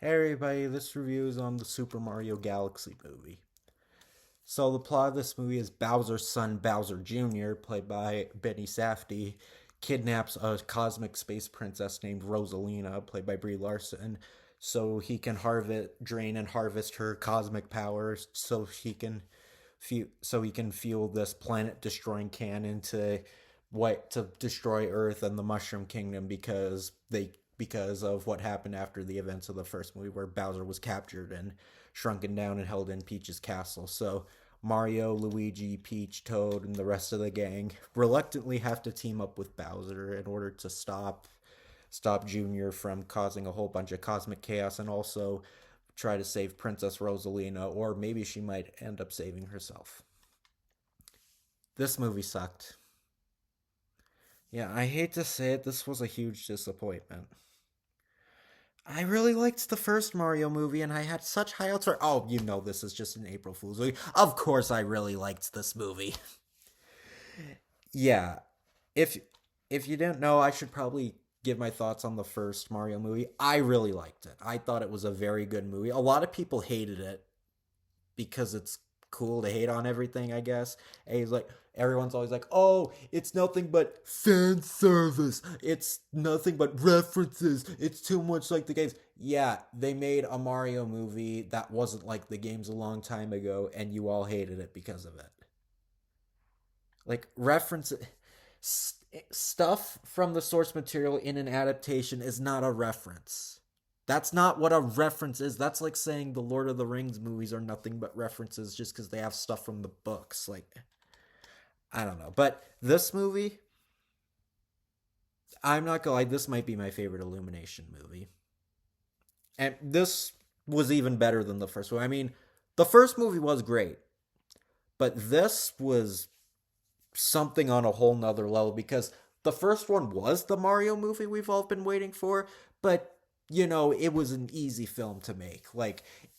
Hey everybody, this review is on the Super Mario Galaxy movie. So the plot of this movie is Bowser's son Bowser Jr., played by Benny Safdie, kidnaps a cosmic space princess named Rosalina, played by Brie Larson, so he can drain and harvest her cosmic powers, so he can fuel this planet-destroying cannon to destroy Earth and the Mushroom Kingdom because of what happened after the events of the first movie where Bowser was captured and shrunken down and held in Peach's castle. So Mario, Luigi, Peach, Toad, and the rest of the gang reluctantly have to team up with Bowser in order to stop Junior from causing a whole bunch of cosmic chaos and also try to save Princess Rosalina, or maybe she might end up saving herself. This movie sucked. Yeah, I hate to say it, this was a huge disappointment. I really liked the first Mario movie, and I had such high hopes for. Oh, this is just an April Fool's movie. Of course, I really liked this movie. Yeah, if if you didn't know, I should probably give my thoughts on the first Mario movie. I really liked it. I thought it was a very good movie. A lot of people hated it because it's cool to hate on everything, I guess. And he's like, everyone's always like, oh, it's nothing but fan service. It's nothing but references. It's too much like the games. Yeah, they made a Mario movie that wasn't like the games a long time ago, and you all hated it because of it. Like, stuff from the source material in an adaptation is not a reference. That's not what a reference is. That's like saying the Lord of the Rings movies are nothing but references just because they have stuff from the books. Like, I don't know. But this movie, I'm not gonna lie, this might be my favorite Illumination movie. And this was even better than the first one. I mean, the first movie was great, but this was something on a whole nother level because the first one was the Mario movie we've all been waiting for, but it was an easy film to make.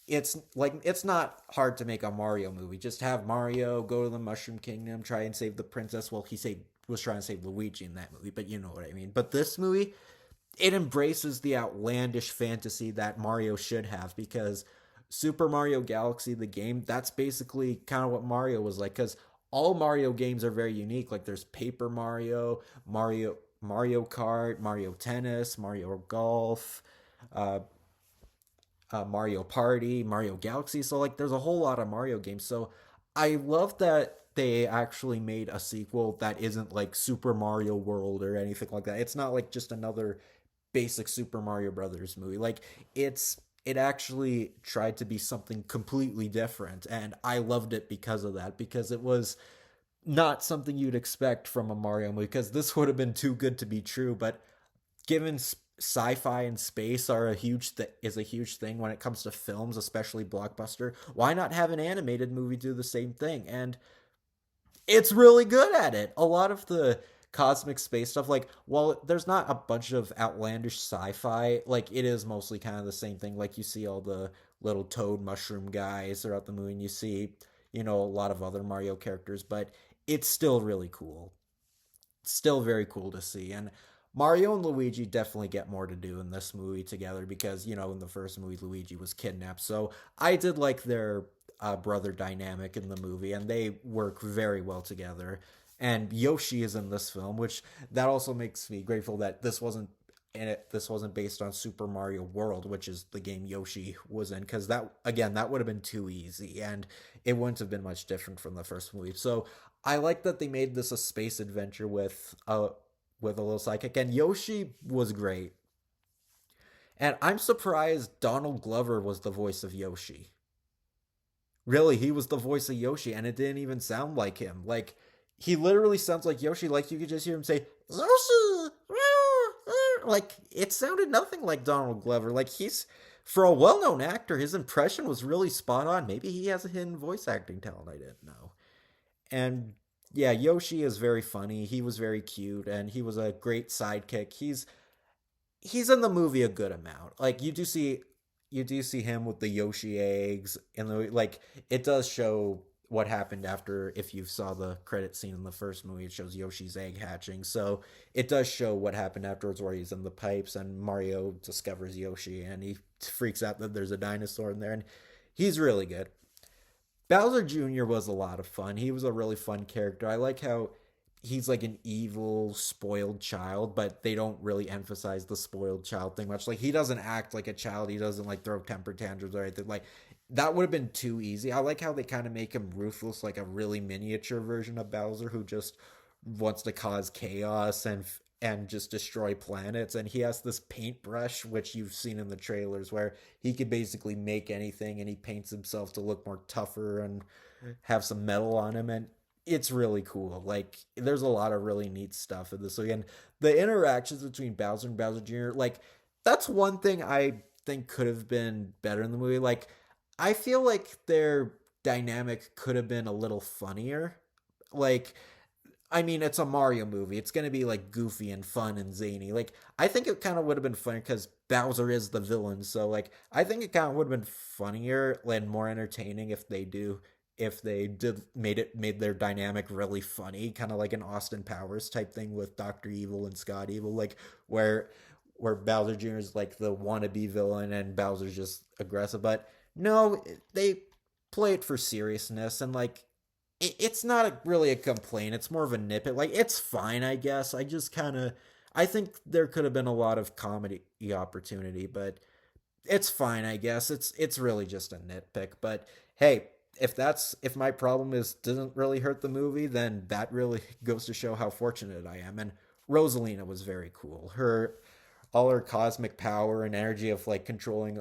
It's not hard to make a Mario movie. Just have Mario go to the Mushroom Kingdom, try and save the princess. Well, was trying to save Luigi in that movie, but you know what I mean. But this movie, it embraces the outlandish fantasy that Mario should have because Super Mario Galaxy, the game, that's basically kind of what Mario was like. Because all Mario games are very unique. Like there's Paper Mario Kart, Mario Tennis, Mario Golf, uh, Mario Party, Mario Galaxy. So like there's a whole lot of Mario games. So I love that they actually made a sequel that isn't like Super Mario World or anything like that. It's not like just another basic Super Mario Brothers movie. Like it actually tried to be something completely different, and I loved it because of that, because it was not something you'd expect from a Mario movie, because this would have been too good to be true. But given sci-fi and space is a huge thing when it comes to films, especially blockbuster, why not have an animated movie do the same thing? And it's really good at it. A lot of the cosmic space stuff, like, while there's not a bunch of outlandish sci-fi, like it is mostly kind of the same thing. Like you see all the little toad mushroom guys throughout the movie, and you see, a lot of other Mario characters, but it's still really cool. It's still very cool to see. And Mario and Luigi definitely get more to do in this movie together because, in the first movie, Luigi was kidnapped. So I did like their brother dynamic in the movie, and they work very well together. And Yoshi is in this film, which that also makes me grateful that this wasn't based on Super Mario World, which is the game Yoshi was in, because that would have been too easy, and it wouldn't have been much different from the first movie. So I like that they made this a space adventure with a little sidekick, and Yoshi was great. And I'm surprised Donald Glover was the voice of Yoshi. Really, he was the voice of Yoshi, and it didn't even sound like him. Like, he literally sounds like Yoshi. Like, you could just hear him say, Yoshi! Like, it sounded nothing like Donald Glover. Like, for a well known actor, his impression was really spot on. Maybe he has a hidden voice acting talent I didn't know. And yeah, Yoshi is very funny. He was very cute, and he was a great sidekick. He's in the movie a good amount. Like you do see him with the Yoshi eggs, and like it does show what happened after. If you saw the credit scene in the first movie, it shows Yoshi's egg hatching, so it does show what happened afterwards, where he's in the pipes and Mario discovers Yoshi and he freaks out that there's a dinosaur in there, and he's really good. Bowser Jr. was a lot of fun. He was a really fun character. I like how he's like an evil, spoiled child, but they don't really emphasize the spoiled child thing much. Like, he doesn't act like a child. He doesn't like throw temper tantrums or anything. Like, that would have been too easy. I like how they kind of make him ruthless, like a really miniature version of Bowser who just wants to cause chaos and just destroy planets. And he has this paintbrush, which you've seen in the trailers, where he could basically make anything, and he paints himself to look more tougher and have some metal on him. And it's really cool. Like, there's a lot of really neat stuff in this. So again, the interactions between Bowser and Bowser Jr., like, that's one thing I think could have been better in the movie. Like, I feel like their dynamic could have been a little funnier. Like, I mean, it's a Mario movie. It's going to be like goofy and fun and zany. Like, I think it kind of would have been funny because Bowser is the villain. So, like, I think it kind of would have been funnier and more entertaining if they did made their dynamic really funny, kind of like an Austin Powers type thing with Doctor Evil and Scott Evil, like where Bowser Jr. is like the wannabe villain and Bowser's just aggressive. But no, they play it for seriousness, and like it's not really a complaint. It's more of a nitpick. Like, it's fine, I guess. I just kind of I think there could have been a lot of comedy opportunity, but it's fine, I guess. It's really just a nitpick. But hey, if my problem is doesn't really hurt the movie, then that really goes to show how fortunate I am. And Rosalina was very cool. Her all her cosmic power and energy of like controlling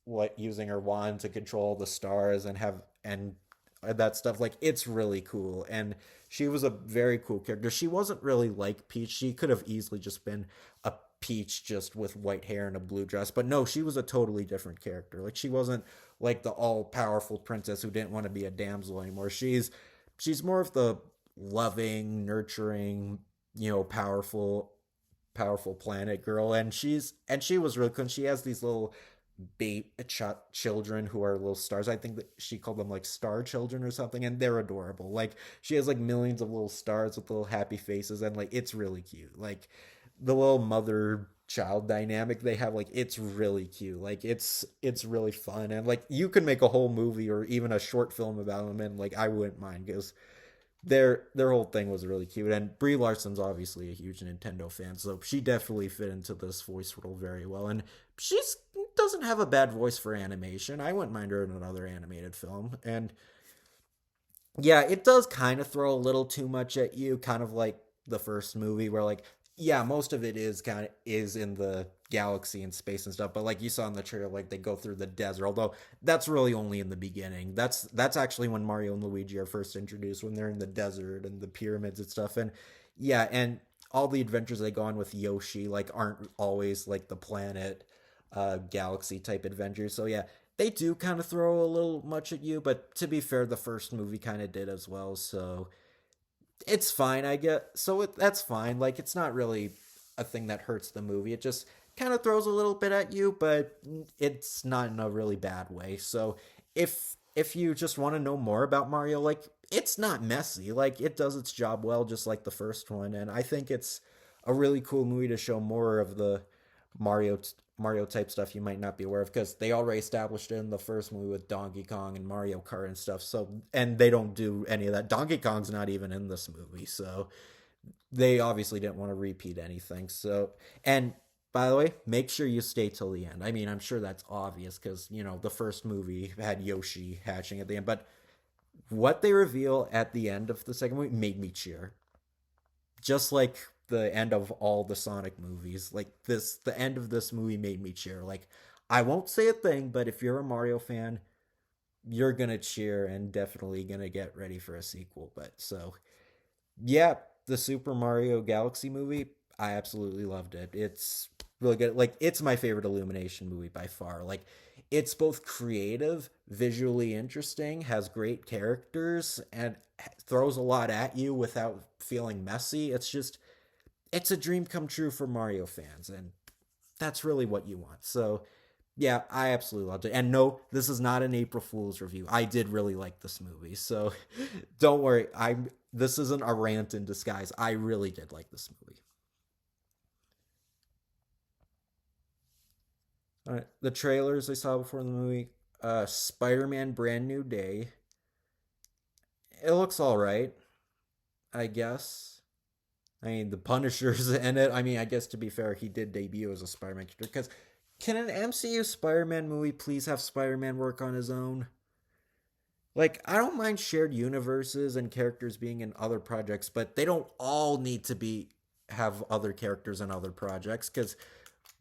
what using her wand to control the stars and have and that stuff, like, it's really cool. And she was a very cool character. She wasn't really like Peach. She could have easily just been a Peach just with white hair and a blue dress, but no, she was a totally different character. Like, she wasn't like the all-powerful princess who didn't want to be a damsel anymore. She's more of the loving, nurturing, powerful planet girl. And she was really cool. She has these little children who are little stars. I think that she called them like star children or something, and they're adorable. Like, she has like millions of little stars with little happy faces, and like it's really cute. Like, the little mother child dynamic they have, like, it's really cute. Like, it's really fun, and like you could make a whole movie or even a short film about them, and like I wouldn't mind because their whole thing was really cute. And Brie Larson's obviously a huge Nintendo fan, so she definitely fit into this voice role very well. And she's doesn't have a bad voice for animation. I wouldn't mind her in another animated film. And yeah, it does kind of throw a little too much at you, kind of like the first movie, where like, yeah, most of it is in the galaxy and space and stuff. But like you saw in the trailer, like they go through the desert. Although that's really only in the beginning. That's actually when Mario and Luigi are first introduced, when they're in the desert and the pyramids and stuff. And yeah, and all the adventures they go on with Yoshi like aren't always like the planet galaxy type adventures. So yeah, they do kind of throw a little much at you, but to be fair, the first movie kind of did as well. So it's fine, I get. So that's fine. Like, it's not really a thing that hurts the movie. It just kind of throws a little bit at you, but it's not in a really bad way. So if you just want to know more about Mario, like, it's not messy. Like, it does its job well, just like the first one. And I think it's a really cool movie to show more of the Mario Mario type stuff you might not be aware of, because they already established it in the first movie with Donkey Kong and Mario Kart and stuff. So, and they don't do any of that. Donkey Kong's not even in this movie, so they obviously didn't want to repeat anything. So, and by the way, make sure you stay till the end. I mean, I'm sure that's obvious because the first movie had Yoshi hatching at the end, but what they reveal at the end of the second movie made me cheer, just like the end of all the Sonic movies. Like, the end of this movie made me cheer. Like, I won't say a thing, but if you're a Mario fan, you're gonna cheer and definitely gonna get ready for a sequel. But so yeah, the Super Mario Galaxy movie, I absolutely loved it. It's really good. Like, it's my favorite Illumination movie by far. Like, it's both creative, visually interesting, has great characters, and throws a lot at you without feeling messy. It's a dream come true for Mario fans, and that's really what you want. So, Yeah, I absolutely loved it. And no, this is not an April Fool's review. I did really like this movie. So don't worry. I'm this isn't a rant in disguise. I really did like this movie. All right. The trailers I saw before the movie, Spider-Man Brand New Day. It looks all right, I guess. I mean, the Punisher's in it. I mean, I guess to be fair, he did debut as a Spider-Man character. Because can an MCU Spider-Man movie please have Spider-Man work on his own? Like, I don't mind shared universes and characters being in other projects, but they don't all need to be have other characters in other projects. Because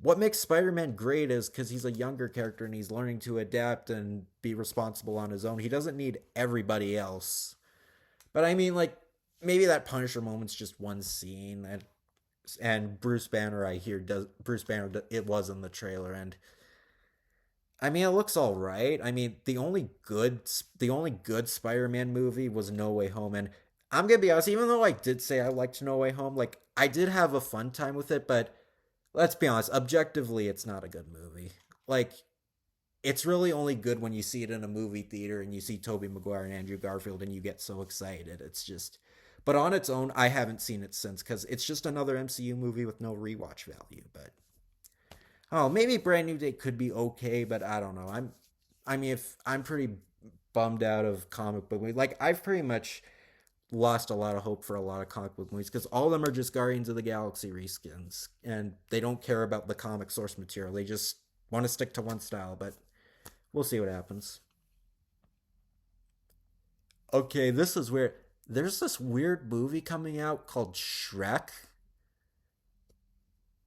what makes Spider-Man great is because he's a younger character and he's learning to adapt and be responsible on his own. He doesn't need everybody else. But I mean, like, maybe that Punisher moment's just one scene, and Bruce Banner, I hear, does Bruce Banner, it was in the trailer, and I mean, it looks all right. I mean, the only good Spider-Man movie was No Way Home, and I'm gonna be honest. Even though I did say I liked No Way Home, like I did have a fun time with it, but let's be honest. Objectively, it's not a good movie. Like, it's really only good when you see it in a movie theater and you see Tobey Maguire and Andrew Garfield and you get so excited. It's just, but on its own, I haven't seen it since because it's just another MCU movie with no rewatch value. But oh, maybe Brand New Day could be okay, but I don't know. I mean, if I'm pretty bummed out of comic book movies, like I've pretty much lost a lot of hope for a lot of comic book movies because all of them are just Guardians of the Galaxy reskins, and they don't care about the comic source material. They just want to stick to one style, but we'll see what happens. Okay, this is where there's this weird movie coming out called Shrek.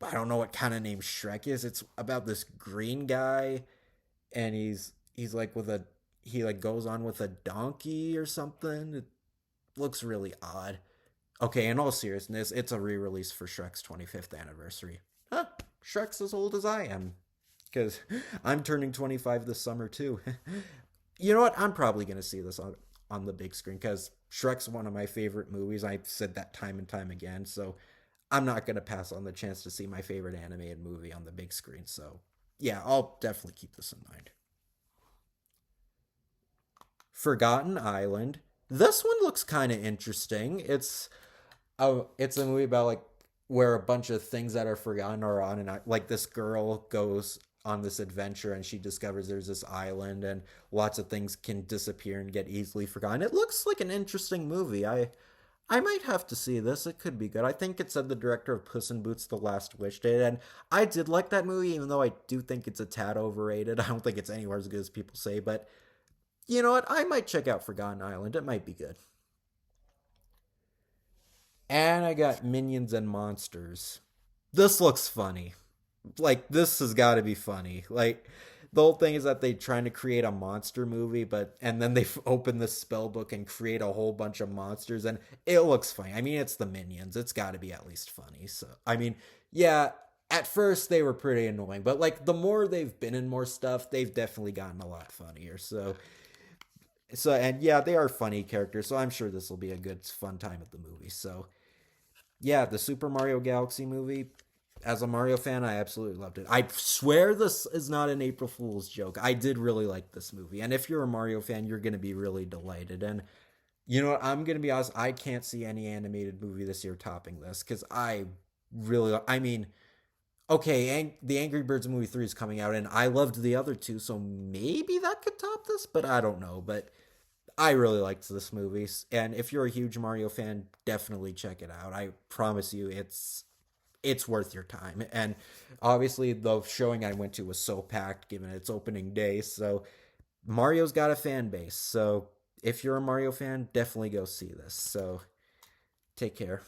I don't know what kind of name Shrek is. It's about this green guy and he's like with a he like goes on with a donkey or something. It looks really odd. Okay, in all seriousness, it's a re-release for Shrek's 25th anniversary. Huh, Shrek's as old as I am cuz I'm turning 25 this summer too. You know what? I'm probably going to see this on the big screen cuz Shrek's one of my favorite movies. I've said that time and time again. So I'm not going to pass on the chance to see my favorite animated movie on the big screen. So, yeah, I'll definitely keep this in mind. Forgotten Island. This one looks kind of interesting. It's a movie about like where a bunch of things that are forgotten are on, and like this girl goes on this adventure and she discovers there's this island and lots of things can disappear and get easily forgotten. It looks like an interesting movie. I might have to see this. It could be good. I think it said the director of Puss in Boots: The Last Wish did, and I did like that movie, even though I do think it's a tad overrated. I don't think it's anywhere as good as people say, but you know what? I might check out Forgotten Island. It might be good. And I got Minions and Monsters. This looks funny. Like, this has got to be funny. Like, the whole thing is that they're trying to create a monster movie, but and then they open the spell book and create a whole bunch of monsters, and it looks funny. I mean, it's the Minions. It's got to be at least funny. So, I mean, yeah. At first, they were pretty annoying, but like the more they've been in more stuff, they've definitely gotten a lot funnier. So and yeah, they are funny characters. So I'm sure this will be a good fun time at the movie. So yeah, the Super Mario Galaxy movie. As a Mario fan, I absolutely loved it. I swear this is not an April Fool's joke. I did really like this movie. And if you're a Mario fan, you're going to be really delighted. And you know what? I'm going to be honest. I can't see any animated movie this year topping this because I mean, okay, the Angry Birds movie 3 is coming out, and I loved the other two, so maybe that could top this, but I don't know. But I really liked this movie, and if you're a huge Mario fan, definitely check it out. I promise you, it's worth your time. And obviously, the showing I went to was so packed given its opening day. So Mario's got a fan base. So if you're a Mario fan, definitely go see this. So take care.